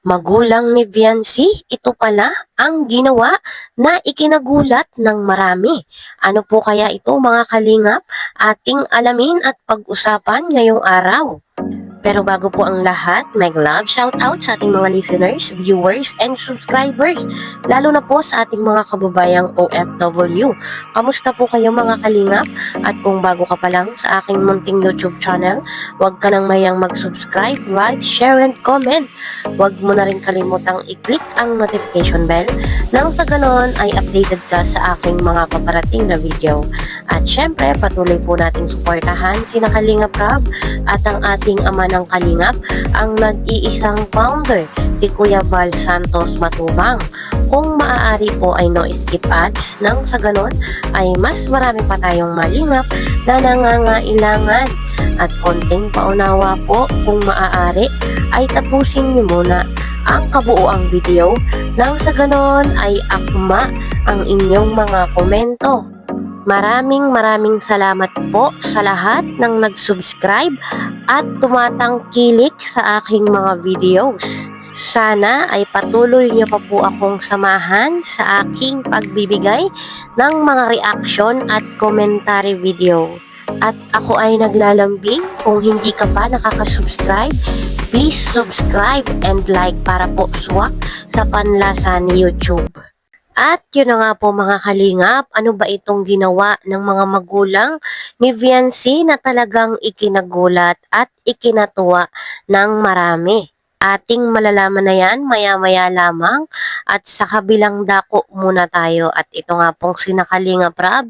Magulang ni Viancy, ito pala ang ginawa na ikinagulat ng marami. Ano po kaya ito mga kalingap? Ating alamin at pag-usapan ngayong araw. Pero bago po ang lahat, mag-love shoutout sa ating mga listeners, viewers, and subscribers, lalo na po sa ating mga kababayang OFW. Kamusta po kayo mga kalingap? At kung bago ka pa lang sa aking munting YouTube channel, huwag ka nang mayang mag-subscribe, like, share, and comment. Huwag mo na rin kalimutang i-click ang notification bell nang sa ganon ay updated ka sa aking mga paparating na video. At syempre, patuloy po nating suportahan sina Kalingap Rob at ang ating ama ng Kalingap, ang nag-iisang founder, si Kuya Val Santos Matubang. Kung maaari po ay no skip ads, nang sa ganon ay mas marami pa tayong malingap na nangangailangan. At konting paunawa po, kung maaari ay tapusin niyo muna ang kabuuang video nang sa ganon ay akma ang inyong mga komento. Maraming salamat po sa lahat ng nag-subscribe at tumatangkilik sa aking mga videos. Sana ay patuloy niyo pa po akong samahan sa aking pagbibigay ng mga reaction at commentary video. At ako ay naglalambing, kung hindi ka pa nakaka-subscribe, please subscribe and like para po swak sa panlasa ni YouTube. At yun na nga po mga kalingap, ano ba itong ginawa ng mga magulang ni Viancy na talagang ikinagulat at ikinatuwa ng marami. Ating malalaman na yan maya-maya lamang at sa kabilang dako muna tayo. At ito nga pong sina Kalingap Rob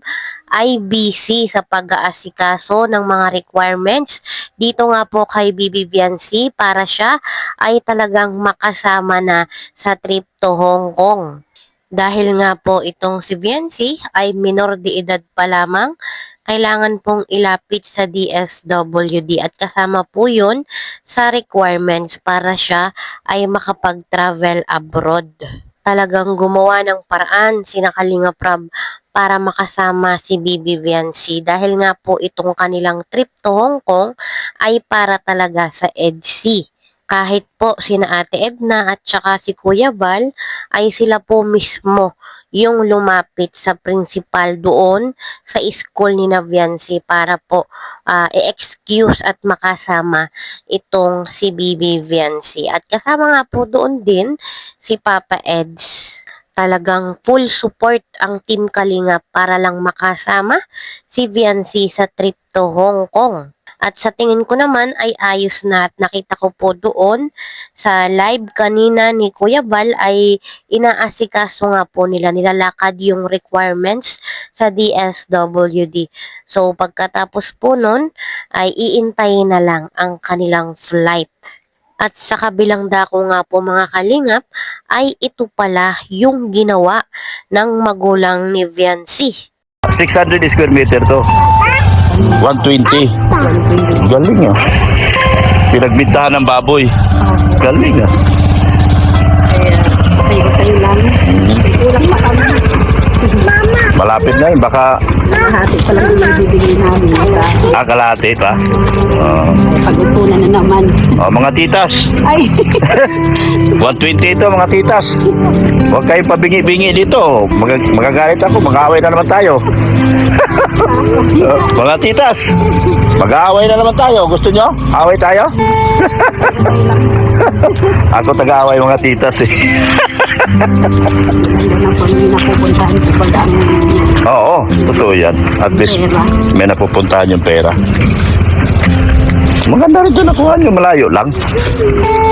ay busy sa pag-aasikaso ng mga requirements dito nga po kay Bibi Viancy para siya ay talagang makasama na sa trip to Hong Kong. Dahil nga po itong si Viancy ay minor de edad pa lamang, kailangan pong ilapit sa DSWD at kasama po yun sa requirements para siya ay makapag-travel abroad. Talagang gumawa ng paraan sina Kalingap Rob para makasama si Bibi Viancy dahil nga po itong kanilang trip to Hong Kong ay para talaga sa EDSI. Kahit po sina Ate Edna at saka si Kuya Val ay sila po mismo yung lumapit sa principal doon sa school ni Viancy para po i-excuse at makasama itong si Bibi Viancy. At kasama nga po doon din si Papa Eds. Talagang full support ang Team Kalingap para lang makasama si Viancy sa trip to Hong Kong. At sa tingin ko naman ay ayos na at nakita ko po doon sa live kanina ni Kuya Val ay inaasikaso nga po nila, nilalakad yung requirements sa DSWD. So pagkatapos po nun ay iintayin na lang ang kanilang flight. At sa kabilang dako nga po mga kalingap ay ito pala yung ginawa ng magulang ni Viancy. 600 square meter to. 120. Galing ah. Pinagbintahan ng baboy. Galing ah. Kayo lang. Kulang pa kami. Malapit na yun. Baka Kalahati pa lang yung bibigay namin. kalahati pa. Pag-upunan na naman. Mga titas. Ay! 120 ito mga titas. Huwag kayo pabingi-bingi dito. Magagalit ako. Mag-aaway na naman tayo. Mga titas. Mag-aaway na naman tayo. Gusto nyo? Away tayo? Ako taga-away mga titas eh. Ng pamilya pupuntahan ko pag ang Oo, totoo yan. At least may napupuntahan yung pera. Maganda rin ito nakuha nyo, malayo lang.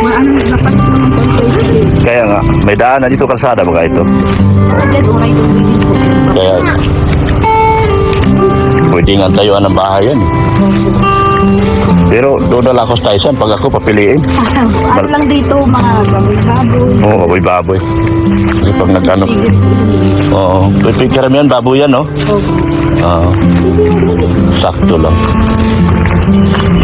maano dapat naman konti. Kaya nga, may daanan dito kalsada mga ito. Oray doon. Kaya, pwede nga tayuan ng bahay yan. Pero doon na lang ako sa Tyson pag ako papiliin. Ano lang dito, mga baboy-baboy. Oo, baboy. Kasi pag nag-ano. Oo, pipikira mo yan, baboy yan, no? Oo. Sakto lang.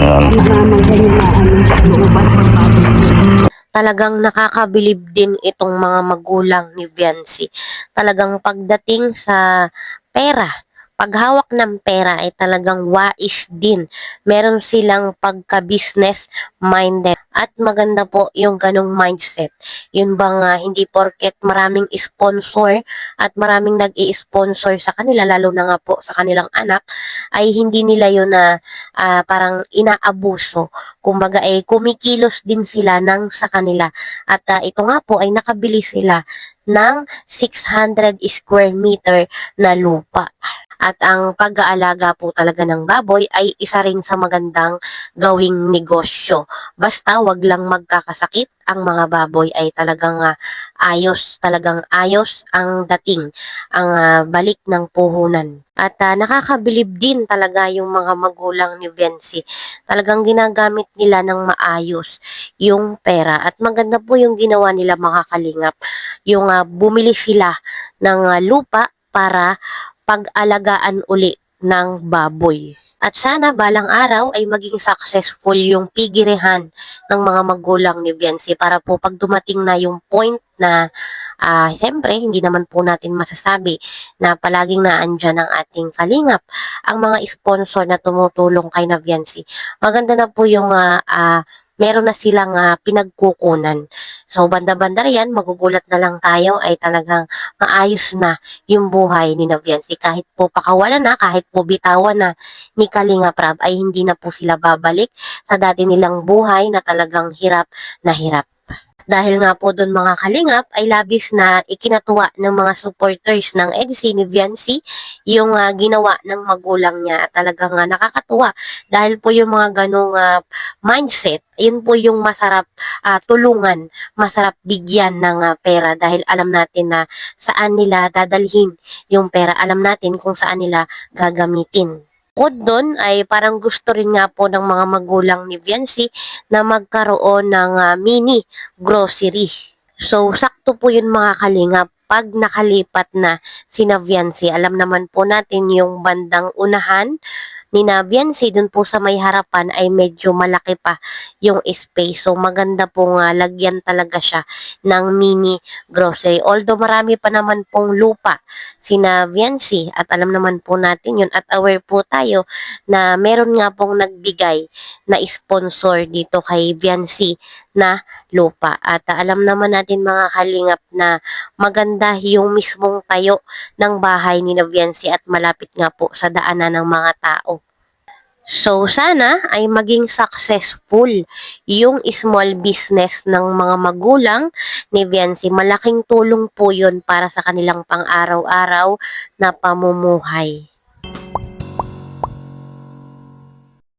Yan. Naman ganyan na luuban ng baboy. Talagang nakakabilib din itong mga magulang ni Viancy. Talagang pagdating sa pera, paghawak ng pera ay talagang wais din. Meron silang pagka-business minded at maganda po yung ganong mindset. Yun bang hindi porket maraming sponsor at maraming nag-i-sponsor sa kanila, lalo na nga po sa kanilang anak, ay hindi nila yun na parang inaabuso. Kumbaga ay kumikilos din sila ng sa kanila. At ito nga po ay nakabili sila ng 600 square meter na lupa. At ang pag-aalaga po talaga ng baboy ay isa rin sa magandang gawing negosyo. Basta wag lang magkakasakit, ang mga baboy ay talagang talagang ayos ang dating, ang balik ng puhunan. At nakakabilib din talaga yung mga magulang ni Vency. Talagang ginagamit nila ng maayos yung pera. At maganda po yung ginawa nila mga kalingap. Yung bumili sila ng lupa para pag-alagaan uli ng baboy. At sana balang araw ay maging successful yung pigirehan ng mga magulang ni Viancy para po pag dumating na yung point na siyempre hindi naman po natin masasabi na palaging naandyan ang ating kalingap, ang mga sponsor na tumutulong kay na Viancy. Maganda na po yung meron na silang pinagkukunan. So, banda-banda yan, magugulat na lang tayo ay talagang maayos na yung buhay ni Viancy. Kahit po pakawalan na, kahit po bitawan na ni Kalinga Prab, ay hindi na po sila babalik sa dati nilang buhay na talagang hirap na hirap. Dahil nga po doon mga kalingap ay labis na ikinatuwa ng mga supporters ng EDC ni Viancy yung ginawa ng magulang niya at talagang nakakatuwa dahil po yung mga ganong mindset, yun po yung masarap tulungan, masarap bigyan ng pera dahil alam natin na saan nila dadalhin yung pera, alam natin kung saan nila gagamitin. Bukod doon ay parang gusto rin nga po ng mga magulang ni Viancy na magkaroon ng mini grocery. So, sakto po yun mga kalingap. Pag nakalipat na si Viancy, alam naman po natin yung bandang unahan ni Viancy dun po sa may harapan ay medyo malaki pa yung space. So, maganda pong lagyan talaga siya ng mini grocery. Although marami pa naman pong lupa si Viancy at alam naman po natin yun at aware po tayo na meron nga pong nagbigay na sponsor dito kay Viancy na lupa. At alam naman natin mga kalingap na maganda yung mismong tayo ng bahay ni Viancy at malapit nga po sa daanan ng mga tao. So, sana ay maging successful yung small business ng mga magulang ni Viancy. Malaking tulong po yun para sa kanilang pang-araw-araw na pamumuhay.